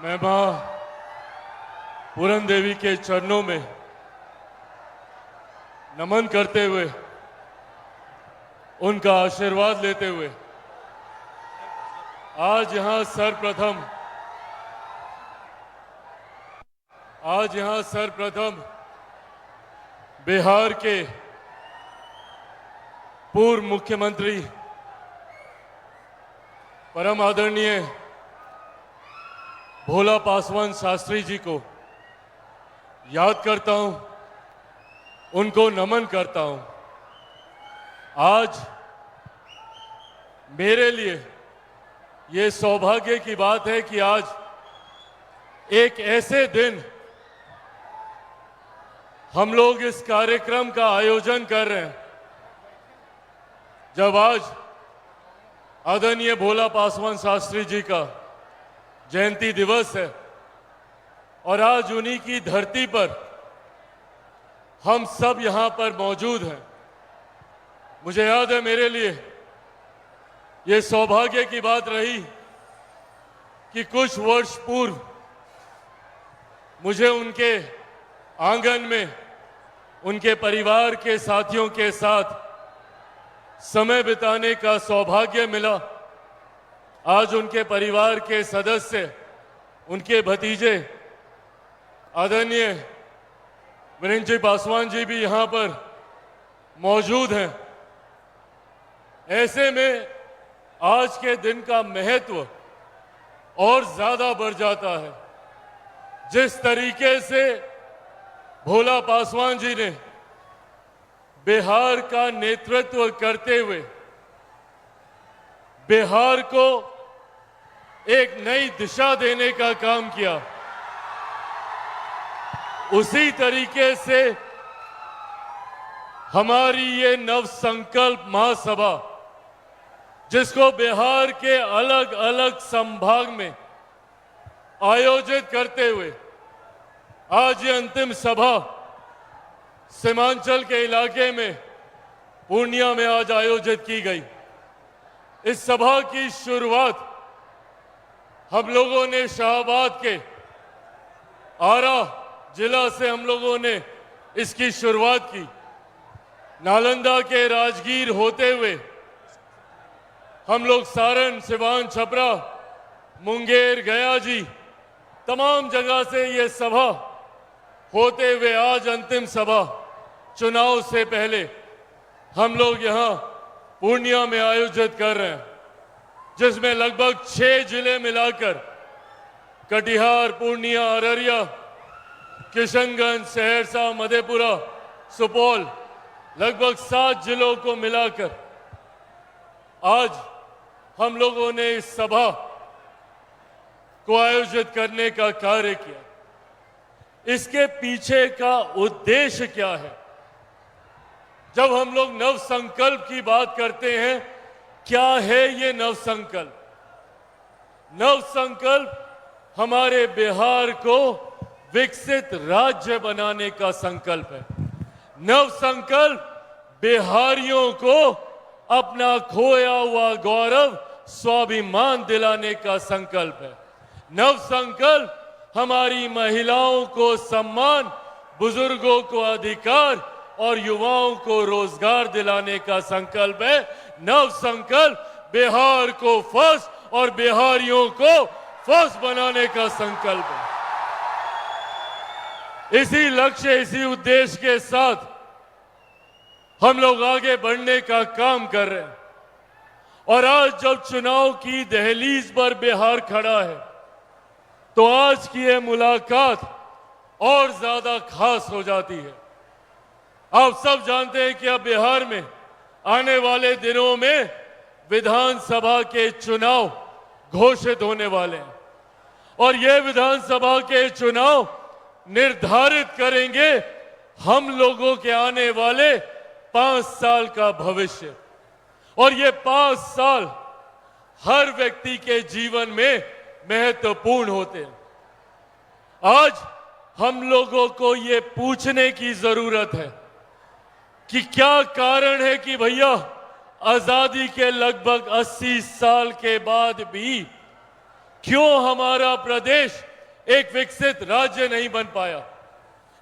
मैं मां पूरन देवी के चरणों में नमन करते हुए, उनका आशीर्वाद लेते हुए आज यहां सर्वप्रथम बिहार के पूर्व मुख्यमंत्री परम आदरणीय भोला पासवान शास्त्री जी को याद करता हूं, उनको नमन करता हूं। आज मेरे लिए ये सौभाग्य की बात है कि आज एक ऐसे दिन हम लोग इस कार्यक्रम का आयोजन कर रहे हैं जब आज आदरणीय भोला पासवान शास्त्री जी का जयंती दिवस है और आज उन्हीं की धरती पर हम सब यहां पर मौजूद हैं। मुझे याद है, मेरे लिए ये सौभाग्य की बात रही कि कुछ वर्ष पूर्व मुझे उनके आंगन में उनके परिवार के साथियों के साथ समय बिताने का सौभाग्य मिला। आज उनके परिवार के सदस्य, उनके भतीजे आदरणीय वीरेंद्र जी पासवान जी भी यहां पर मौजूद हैं। ऐसे में आज के दिन का महत्व और ज्यादा बढ़ जाता है। जिस तरीके से भोला पासवान जी ने बिहार का नेतृत्व करते हुए बिहार को एक नई दिशा देने का काम किया, उसी तरीके से हमारी ये नव संकल्प महासभा, जिसको बिहार के अलग अलग संभाग में आयोजित करते हुए आज ये अंतिम सभा सीमांचल के इलाके में पूर्णिया में आज आयोजित की गई। इस सभा की शुरुआत हम लोगों ने शाहबाद के आरा जिला से हम लोगों ने इसकी शुरुआत की। नालंदा के राजगीर होते हुए हम लोग सारण, सिवान, छपरा, मुंगेर, गया जी, तमाम जगह से ये सभा होते हुए आज अंतिम सभा चुनाव से पहले हम लोग यहां पूर्णिया में आयोजित कर रहे हैं, जिसमें लगभग 6 जिले मिलाकर कटिहार, पूर्णिया, अररिया, किशनगंज, सहरसा, मधेपुरा, सुपौल, लगभग 7 जिलों को मिलाकर आज हम लोगों ने इस सभा को आयोजित करने का कार्य किया। इसके पीछे का उद्देश्य क्या है? जब हम लोग नव संकल्प की बात करते हैं, क्या है ये नव संकल्प? नव संकल्प हमारे बिहार को विकसित राज्य बनाने का संकल्प है। नव संकल्प बिहारियों को अपना खोया हुआ गौरव, स्वाभिमान दिलाने का संकल्प है। नव संकल्प हमारी महिलाओं को सम्मान, बुजुर्गों को अधिकार और युवाओं को रोजगार दिलाने का संकल्प है। नव संकल्प बिहार को फर्स्ट और बिहारियों को फर्स्ट बनाने का संकल्प है। इसी लक्ष्य, इसी उद्देश्य के साथ हम लोग आगे बढ़ने का काम कर रहे हैं। और आज जब चुनाव की दहलीज पर बिहार खड़ा है, तो आज की ये मुलाकात और ज्यादा खास हो जाती है। आप सब जानते हैं कि अब बिहार में आने वाले दिनों में विधानसभा के चुनाव घोषित होने वाले हैं और ये विधानसभा के चुनाव निर्धारित करेंगे हम लोगों के आने वाले 5 साल का भविष्य। और ये 5 साल हर व्यक्ति के जीवन में महत्वपूर्ण होते हैं। आज हम लोगों को ये पूछने की जरूरत है कि क्या कारण है कि भैया आजादी के लगभग 80 साल के बाद भी क्यों हमारा प्रदेश एक विकसित राज्य नहीं बन पाया।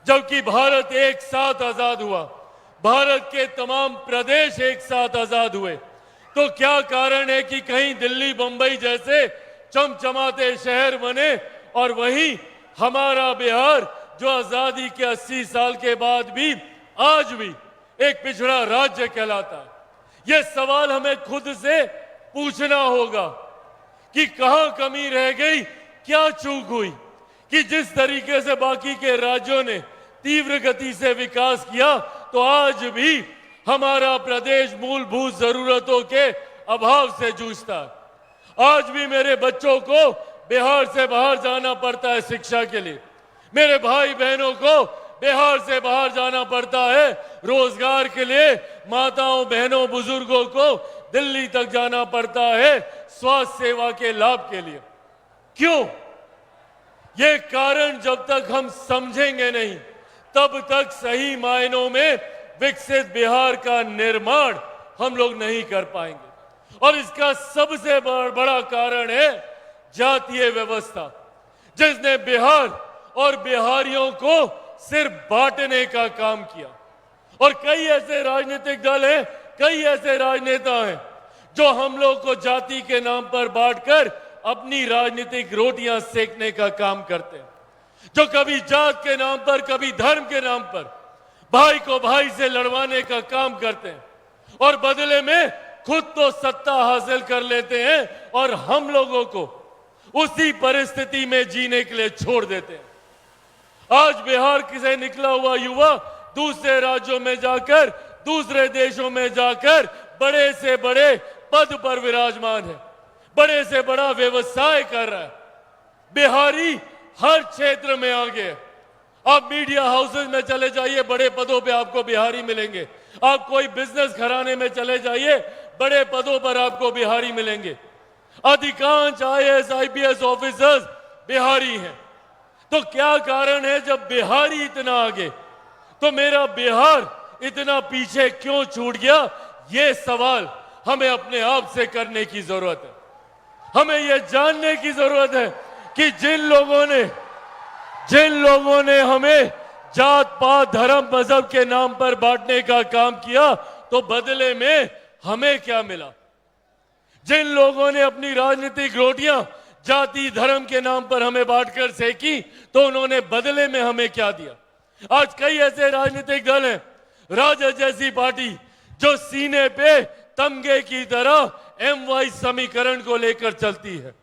जबकि भारत एक साथ आजाद हुआ, भारत के तमाम प्रदेश एक साथ आजाद हुए, तो क्या कारण है कि कहीं दिल्ली बंबई जैसे चमचमाते शहर बने और वहीं हमारा बिहार जो आजादी के 80 साल के बाद भी आज भी एक पिछड़ा राज्य कहलाता है। यह सवाल हमें खुद से पूछना होगा कि कहां कमी रह गई, क्या चूक हुई कि जिस तरीके से बाकी के राज्यों ने तीव्र गति से विकास किया, तो आज भी हमारा प्रदेश मूलभूत जरूरतों के अभाव से जूझता है। आज भी मेरे बच्चों को बिहार से बाहर जाना पड़ता है शिक्षा के लिए, मेरे भाई बहनों को बिहार से बाहर जाना पड़ता है रोजगार के लिए, माताओं बहनों बुजुर्गों को दिल्ली तक जाना पड़ता है स्वास्थ्य सेवा के लाभ के लिए। क्यों? ये कारण जब तक हम समझेंगे नहीं, तब तक सही मायनों में विकसित बिहार का निर्माण हम लोग नहीं कर पाएंगे। और इसका सबसे बड़ा कारण है जातीय व्यवस्था, जिसने बिहार और बिहारियों को सिर्फ बांटने का काम किया। और कई ऐसे राजनीतिक दल हैं, कई ऐसे राजनेता हैं जो हम लोग को जाति के नाम पर बांटकर अपनी राजनीतिक रोटियां सेकने का काम करते हैं, जो कभी जात के नाम पर, कभी धर्म के नाम पर भाई को भाई से लड़वाने का काम करते हैं और बदले में खुद तो सत्ता हासिल कर लेते हैं और हम लोगों को उसी परिस्थिति में जीने के लिए छोड़ देते हैं। आज बिहार से निकला हुआ युवा दूसरे राज्यों में जाकर, दूसरे देशों में जाकर बड़े से बड़े पद पर विराजमान है, बड़े से बड़ा व्यवसाय कर रहा है। बिहारी हर क्षेत्र में आगे है। आप मीडिया हाउसेज में चले जाइए, बड़े पदों पे आपको बिहारी मिलेंगे। आप कोई बिजनेस घराने में चले जाइए, बड़े पदों पर आपको बिहारी मिलेंगे। अधिकांश आईएएस आईपीएस ऑफिसर्स बिहारी हैं। तो क्या कारण है जब बिहारी इतना आगे, तो मेरा बिहार इतना पीछे क्यों छूट गया? ये सवाल हमें अपने आप से करने की जरूरत है। हमें यह जानने की जरूरत है कि जिन लोगों ने हमें जात पात धर्म मजहब के नाम पर बांटने का काम किया, तो बदले में हमें क्या मिला? जिन लोगों ने अपनी राजनीतिक रोटियां जाति धर्म के नाम पर हमें बांटकर सेकी, तो उन्होंने बदले में हमें क्या दिया? आज कई ऐसे राजनीतिक दल हैं, राजद जैसी पार्टी, जो सीने पे तमगे की तरह एमवाई समीकरण को लेकर चलती है।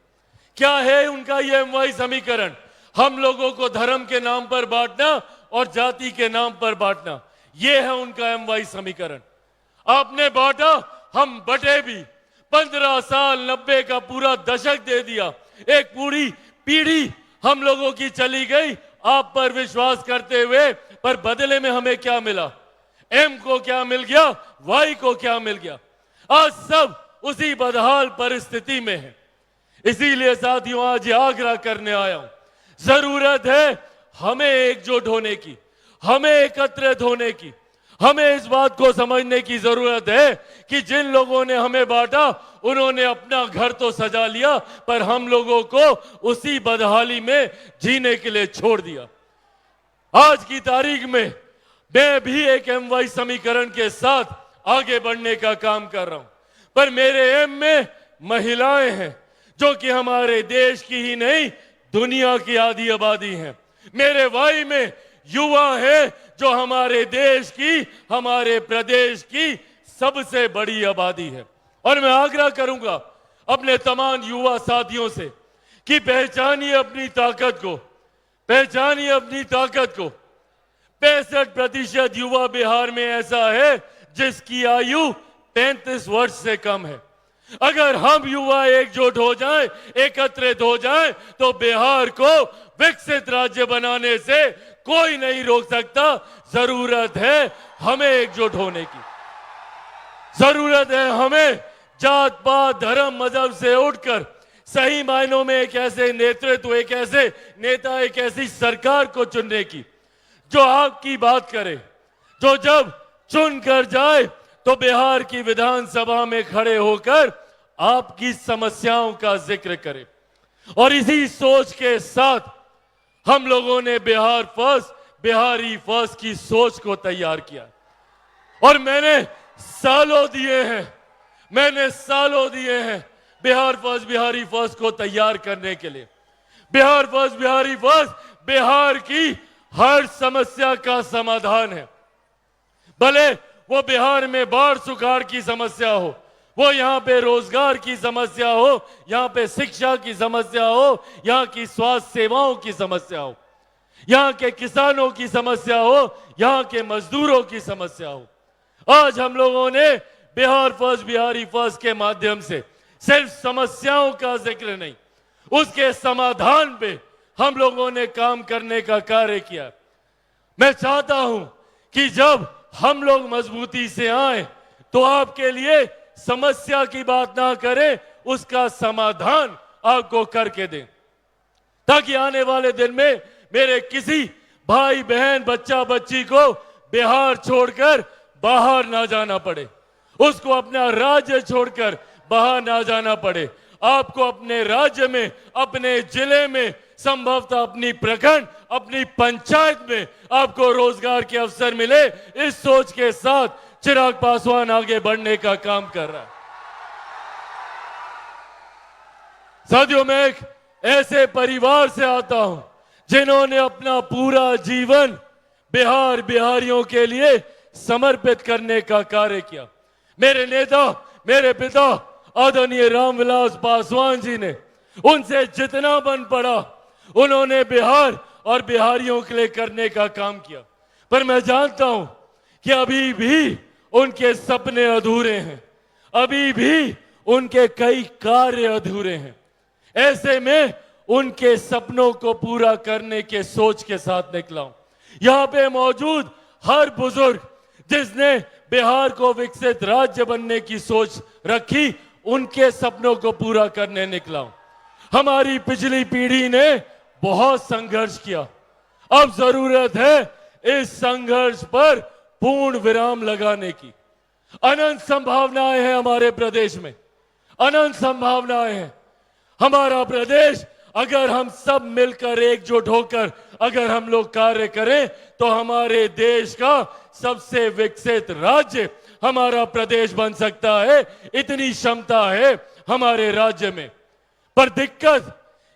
क्या है उनका ये एमवाई समीकरण? हम लोगों को धर्म के नाम पर बांटना और जाति के नाम पर बांटना, ये है उनका एमवाई समीकरण। आपने बांटा, हम बटे भी। 15 साल 90 का पूरा दशक दे दिया, एक पूरी पीढ़ी हम लोगों की चली गई आप पर विश्वास करते हुए, पर बदले में हमें क्या मिला? एम को क्या मिल गया, वाई को क्या मिल गया? आज सब उसी बदहाल परिस्थिति में है। इसीलिए साथियों आज आग्रह करने आया हूं, जरूरत है हमें एकजुट होने की, हमें एकत्रित होने की। हमें इस बात को समझने की जरूरत है कि जिन लोगों ने हमें बांटा, उन्होंने अपना घर तो सजा लिया, पर हम लोगों को उसी बदहाली में जीने के लिए छोड़ दिया। आज की तारीख में मैं भी एक एमवाई समीकरण के साथ आगे बढ़ने का काम कर रहा हूं, पर मेरे एम में महिलाएं हैं जो कि हमारे देश की ही नहीं दुनिया की आधी आबादी हैं। मेरे वाई में युवा है जो हमारे देश की, हमारे प्रदेश की सबसे बड़ी आबादी है। और मैं आग्रह करूंगा अपने तमाम युवा साथियों से कि पहचानिए अपनी ताकत को, पहचानिए अपनी ताकत को। 65% युवा बिहार में ऐसा है जिसकी आयु 35 वर्ष से कम है। अगर हम युवा एकजुट हो जाएं, एकत्रित हो जाएं, तो बिहार को विकसित राज्य बनाने से कोई नहीं रोक सकता। जरूरत है हमें एकजुट होने की, जरूरत है हमें जात पात धर्म मजहब से उठकर सही मायनों में एक ऐसे नेतृत्व, एक ऐसे नेता, एक ऐसी सरकार को चुनने की जो आपकी बात करे, जो जब चुन कर जाए तो बिहार की विधानसभा में खड़े होकर आपकी समस्याओं का जिक्र करे। और इसी सोच के साथ हम लोगों ने बिहार फर्स्ट, बिहारी फर्स्ट की सोच को तैयार किया और मैंने सालों दिए हैं बिहार फर्स्ट, बिहारी फर्स्ट को तैयार करने के लिए। बिहार फर्स्ट, बिहारी फर्स्ट बिहार की हर समस्या का समाधान है। भले वो बिहार में बाढ़ सुखाड़ की समस्या हो, वो यहाँ पे रोजगार की समस्या हो, यहाँ पे शिक्षा की समस्या हो, यहाँ की स्वास्थ्य सेवाओं की समस्या हो, यहाँ के किसानों की समस्या हो, यहाँ के मजदूरों की समस्या हो। आज हम लोगों ने बिहार फर्स्ट, बिहारी फर्स्ट के माध्यम से सिर्फ समस्याओं का जिक्र नहीं, उसके समाधान पे हम लोगों ने काम करने का कार्य किया। मैं चाहता हूं कि जब हम लोग मजबूती से आए तो आपके लिए समस्या की बात ना करें, उसका समाधान आपको करके दें, ताकि आने वाले दिन में मेरे किसी भाई बहन बच्चा बच्ची को बिहार छोड़कर बाहर ना जाना पड़े, उसको अपना राज्य छोड़कर बाहर ना जाना पड़े। आपको अपने राज्य में, अपने जिले में, संभवतः अपनी प्रखंड, अपनी पंचायत में आपको रोजगार के अवसर मिले, इस सोच के साथ चिराग पासवान आगे बढ़ने का काम कर रहा है। साथियों, मैं एक ऐसे परिवार से आता हूं जिन्होंने अपना पूरा जीवन बिहार, बिहारियों के लिए समर्पित करने का कार्य किया। मेरे नेता, मेरे पिता आदरणीय रामविलास पासवान जी ने, उनसे जितना बन पड़ा उन्होंने बिहार और बिहारियों के लिए करने का काम किया। पर मैं जानता हूं कि अभी भी उनके सपने अधूरे हैं, अभी भी उनके कई कार्य अधूरे हैं। ऐसे में उनके सपनों को पूरा करने के सोच के साथ निकला हूं। यहां पे मौजूद हर बुजुर्ग जिसने बिहार को विकसित राज्य बनने की सोच रखी, उनके सपनों को पूरा करने निकला हूं। हमारी पिछली पीढ़ी ने बहुत संघर्ष किया, अब जरूरत है इस संघर्ष पर पूर्ण विराम लगाने की। अनंत संभावनाएं हैं हमारे प्रदेश में, अनंत संभावनाएं हैं। हमारा प्रदेश, अगर हम सब मिलकर एकजुट होकर अगर हम लोग कार्य करें तो हमारे देश का सबसे विकसित राज्य हमारा प्रदेश बन सकता है। इतनी क्षमता है हमारे राज्य में। पर दिक्कत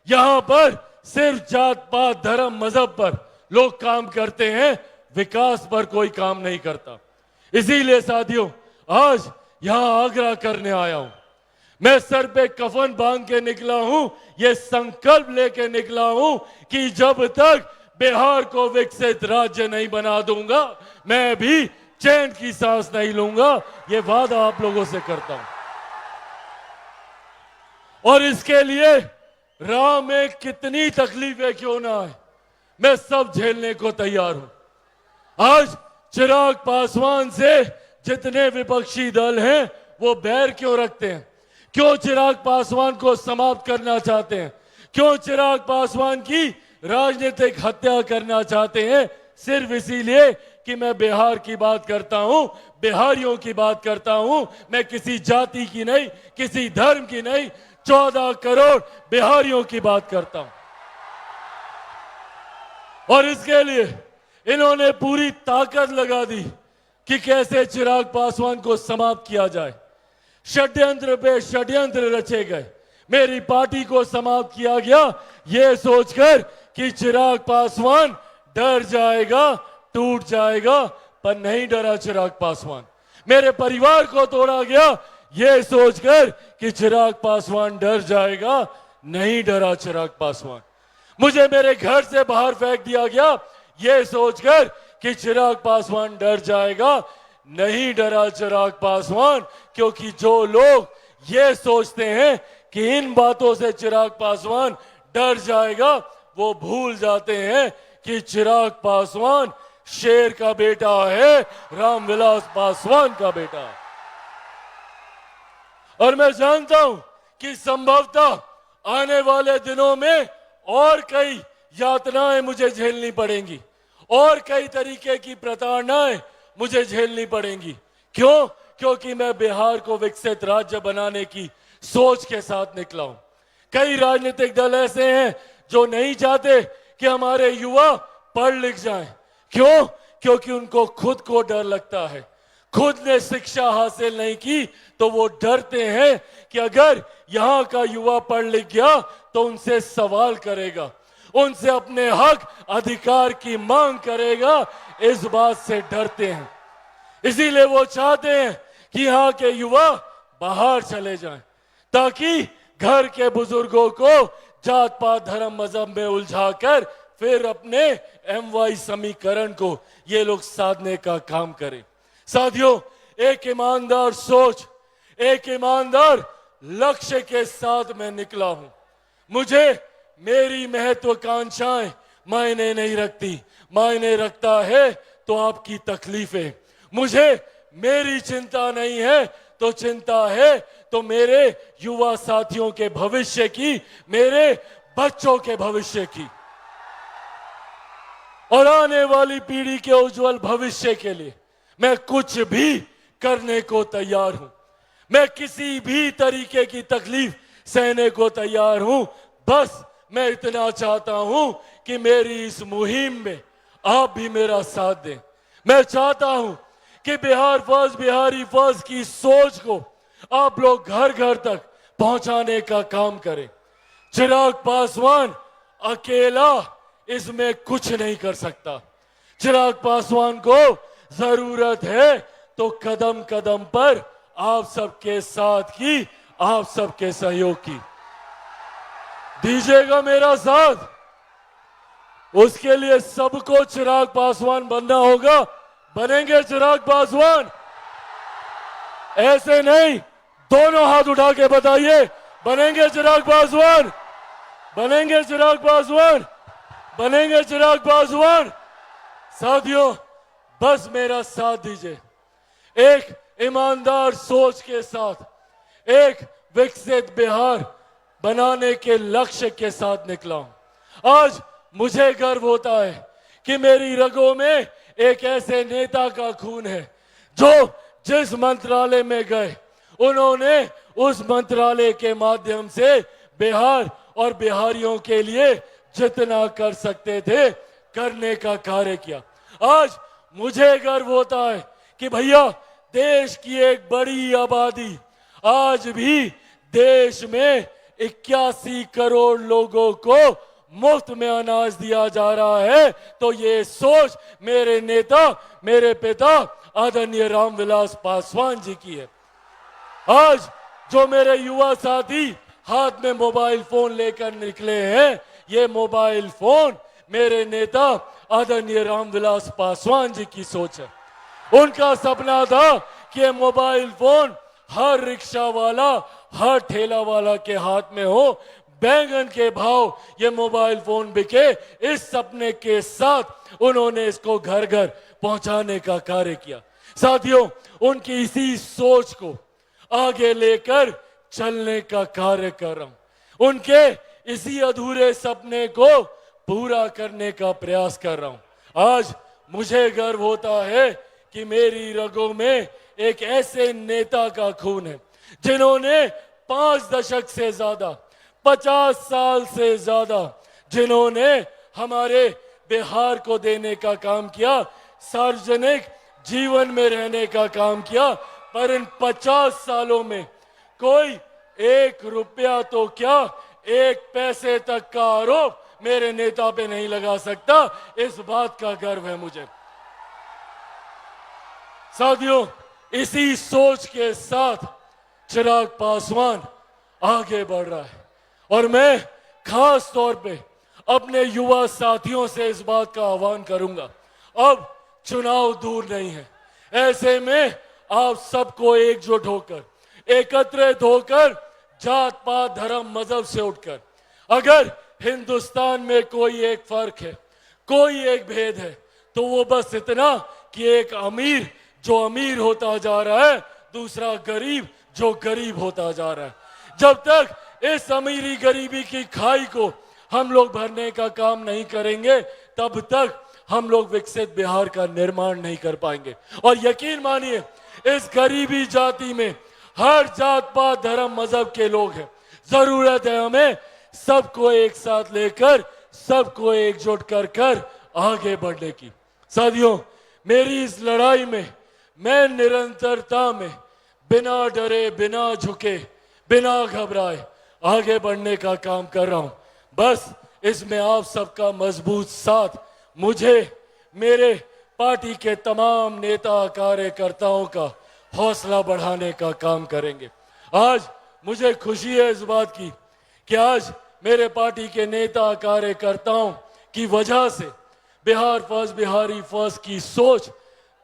यहां पर सिर्फ जात पात धर्म मजहब पर लोग काम करते हैं, विकास पर कोई काम नहीं करता। इसीलिए साथियों, आज यहां आग्रह करने आया हूं। मैं सर पे कफन बांध के निकला हूं, ये संकल्प लेके निकला हूं कि जब तक बिहार को विकसित राज्य नहीं बना दूंगा, मैं भी चैन की सांस नहीं लूंगा। ये वादा आप लोगों से करता हूं। और इसके लिए राह में कितनी तकलीफें क्यों ना आए, मैं सब झेलने को तैयार हूं। आज चिराग पासवान से जितने विपक्षी दल हैं वो बैर क्यों रखते हैं? क्यों चिराग पासवान को समाप्त करना चाहते हैं? क्यों चिराग पासवान की राजनीतिक हत्या करना चाहते हैं? सिर्फ इसीलिए कि मैं बिहार की बात करता हूं, बिहारियों की बात करता हूं। मैं किसी जाति की नहीं, किसी धर्म की नहीं, 14 करोड़ बिहारियों की बात करता हूं। और इसके लिए इन्होंने पूरी ताकत लगा दी कि कैसे चिराग पासवान को समाप्त किया जाए। षड्यंत्र पे षड्यंत्र रचे गए, मेरी पार्टी को समाप्त किया गया यह सोचकर कि चिराग पासवान डर जाएगा, टूट जाएगा, पर नहीं डरा चिराग पासवान। मेरे परिवार को तोड़ा गया यह सोचकर कि चिराग पासवान डर जाएगा, नहीं डरा चिराग पासवान। मुझे मेरे घर से बाहर फेंक दिया गया यह सोचकर कि चिराग पासवान डर जाएगा, नहीं डरा चिराग पासवान। क्योंकि जो लोग ये सोचते हैं कि इन बातों से चिराग पासवान डर जाएगा, वो भूल जाते हैं कि चिराग पासवान शेर का बेटा है, रामविलास पासवान का बेटा। और मैं जानता हूं कि संभवतः आने वाले दिनों में और कई यातनाएं मुझे झेलनी पड़ेंगी, और कई तरीके की प्रताड़नाएं मुझे झेलनी पड़ेंगी। क्यों? क्योंकि मैं बिहार को विकसित राज्य बनाने की सोच के साथ निकला हूं। कई राजनीतिक दल ऐसे हैं जो नहीं चाहते कि हमारे युवा पढ़ लिख जाएं। क्यों? क्योंकि उनको खुद को डर लगता है। खुद ने शिक्षा हासिल नहीं की तो वो डरते हैं कि अगर यहाँ का युवा पढ़ लिख गया तो उनसे सवाल करेगा, उनसे अपने हक अधिकार की मांग करेगा। इस बात से डरते हैं, इसीलिए वो चाहते हैं कि यहाँ के युवा बाहर चले जाएं, ताकि घर के बुजुर्गों को जात पात धर्म मजहब में उलझाकर फिर अपने MY समीकरण को ये लोग साधने का काम करें। साथियों, एक ईमानदार सोच, एक ईमानदार लक्ष्य के साथ मैं निकला हूं। मुझे मेरी महत्वाकांक्षाएं मायने नहीं रखती, मायने रखता है तो आपकी तकलीफें। मुझे मेरी चिंता नहीं है तो चिंता है तो मेरे युवा साथियों के भविष्य की, मेरे बच्चों के भविष्य की और आने वाली पीढ़ी के उज्जवल भविष्य के लिए मैं कुछ भी करने को तैयार हूं। मैं किसी भी तरीके की तकलीफ सहने को तैयार हूं। बस मैं इतना चाहता हूं कि मेरी इस मुहिम में आप भी मेरा साथ दें। मैं चाहता हूं कि बिहार फर्स्ट, बिहारी फर्स्ट की सोच को आप लोग घर घर तक पहुंचाने का काम करें। चिराग पासवान अकेला इसमें कुछ नहीं कर सकता। चिराग पासवान को जरूरत है तो कदम कदम पर आप सबके साथ की, आप सबके सहयोग की। दीजिएगा मेरा साथ। उसके लिए सबको चिराग पासवान बनना होगा। बनेंगे चिराग पासवान? ऐसे नहीं, दोनों हाथ उठा के बताइए, बनेंगे चिराग पासवान? बनेंगे चिराग पासवान? बनेंगे चिराग पासवान? साथियों, बस मेरा साथ दीजिए। एक ईमानदार सोच के साथ एक विकसित बिहार बनाने के लक्ष्य के साथ निकला हूं। आज मुझे गर्व होता है कि मेरी रगों में एक ऐसे नेता का खून है जो जिस मंत्रालय में गए उन्होंने उस मंत्रालय के माध्यम से बिहार और बिहारियों के लिए जितना कर सकते थे करने का कार्य किया। आज मुझे गर्व होता है कि भैया, देश की एक बड़ी आबादी, आज भी देश में 81 करोड़ लोगों को मुफ्त में अनाज दिया जा रहा है। तो ये सोच मेरे नेता, मेरे पिता आदरणीय रामविलास पासवान जी की है। आज जो मेरे युवा साथी हाथ में मोबाइल फोन लेकर निकले हैं, ये मोबाइल फोन मेरे नेता आदरणीय रामविलास पासवान जी की सोच है। उनका सपना था कि ये मोबाइल फोन हर रिक्शा वाला, हर ठेला वाला के हाथ में हो, बैंगन के भाव ये मोबाइल फोन बिके। इस सपने के साथ उन्होंने इसको घर घर पहुंचाने का कार्य किया। साथियों, उनकी इसी सोच को आगे लेकर चलने का कार्य कर रहा हूं। उनके इसी अधूरे सपने को पूरा करने का प्रयास कर रहा हूं। आज मुझे गर्व होता है कि मेरी रगों में एक ऐसे नेता का खून है जिन्होंने 5 दशक से ज्यादा, 50 साल से ज्यादा जिन्होंने हमारे बिहार को देने का काम किया, सार्वजनिक जीवन में रहने का काम किया। पर इन 50 सालों में कोई 1 रुपया तो क्या, 1 पैसे तक का आरोप मेरे नेता पे नहीं लगा सकता। इस बात का गर्व है मुझे। साथियों, इसी सोच के साथ चिराग पासवान आगे बढ़ रहा है और मैं खास तौर पे अपने युवा साथियों से इस बात का आह्वान करूंगा। अब चुनाव दूर नहीं है, ऐसे में आप सबको एकजुट होकर, एकत्रित होकर, जात पात धर्म मजहब से उठकर, अगर हिंदुस्तान में कोई एक फर्क है, कोई एक भेद है, तो वो बस इतना कि एक अमीर जो अमीर होता जा रहा है, दूसरा गरीब जो गरीब होता जा रहा है। जब तक इस अमीरी गरीबी की खाई को हम लोग भरने का काम नहीं करेंगे, तब तक हम लोग विकसित बिहार का निर्माण नहीं कर पाएंगे। और यकीन मानिए, इस गरीबी जाति में हर जात पात धर्म मजहब के लोग हैं। जरूरत है हमें सबको एक साथ लेकर सबको एकजुट कर आगे बढ़ने की। साथियों, मेरी इस लड़ाई में मैं निरंतरता में बिना डरे, बिना झुके, बिना घबराए आगे बढ़ने का काम कर रहा हूं। बस इसमें आप सबका मजबूत साथ मुझे, मेरे पार्टी के तमाम नेता कार्यकर्ताओं का हौसला बढ़ाने का काम करेंगे। आज मुझे खुशी है इस बात की कि आज मेरे पार्टी के नेता कार्यकर्ताओं की वजह से बिहार फर्स्ट, बिहारी फर्स्ट की सोच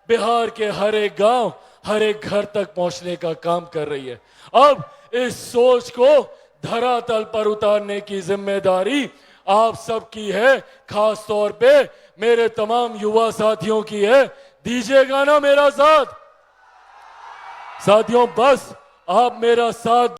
बिहार के हर एक गांव, हर एक घर तक पहुंचने का काम कर रही है। अब इस सोच को धरातल पर उतारने की जिम्मेदारी आप सबकी है, खास तौर पे मेरे तमाम युवा साथियों की है। दीजिएगा ना मेरा साथ? साथियों, बस आप मेरा साथ